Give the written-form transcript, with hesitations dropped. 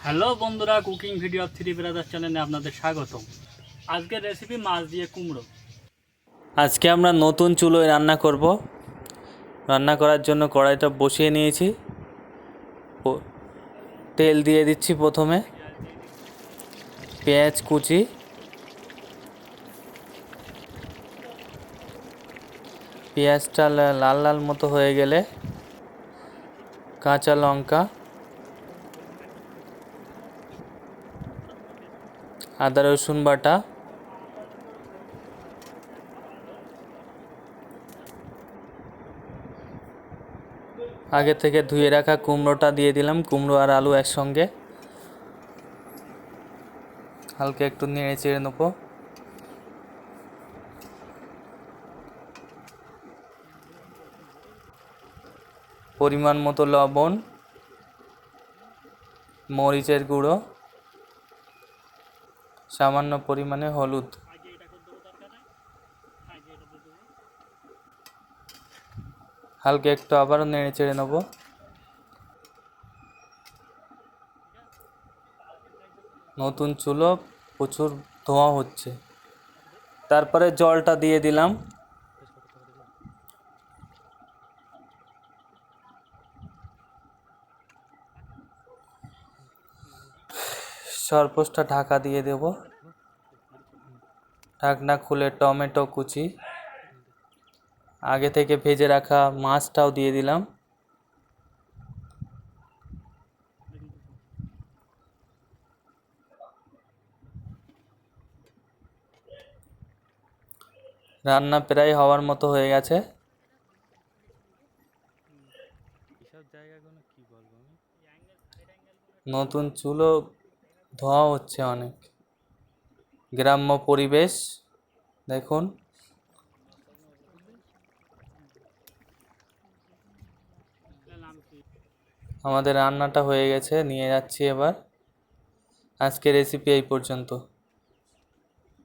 Hello বন্ধুরা, cooking video of three brothers চ্যানেলে আপনাদের স্বাগতম। আজকের রেসিপি মাছ দিয়ে কুমড়ো। আজকে আমরা নতুন চুলোয় রান্না করব। রান্না করার জন্য কড়াইটা বসিয়ে নিয়েছি। তেল দিয়ে দিচ্ছি প্রথমে, পেঁয়াজ কুচি, পেঁয়াজটা লাল লাল মতো হয়ে গেলে কাঁচা লঙ্কা, আদা রসুন বাটা, আগে থেকে ধুয়ে রাখা কুমড়োটা দিয়ে দিলাম। কুমড়ো আর আলু একসঙ্গে হালকা একটু নেড়ে চেড়ে নেবো। পরিমাণ মতো লবণ, মরিচের গুঁড়ো, সামান্য পরিমাণে হলুদ, হালকা একটু আবারও নেড়ে চেড়ে নেবো। নতুন চুলো, প্রচুর ধোঁয়া হচ্ছে। তারপরে জলটা দিয়ে দিলাম। সর্ষেটা ঢাকা দিয়ে দেব। ঢাকনা খুলে টমেটো কুচি, আগে থেকে ভেজে রাখা মাছটাও দিয়ে দিলাম। রান্না প্রায় হওয়ার মতো হয়ে গেছে। নতুন চুলো, ধোঁয়া হচ্ছে অনেক। গ্রাম্য পরিবেশ দেখুন। আমাদের রান্নাটা হয়ে গেছে, নিয়ে যাচ্ছি এবার। আজকের রেসিপি এই পর্যন্ত।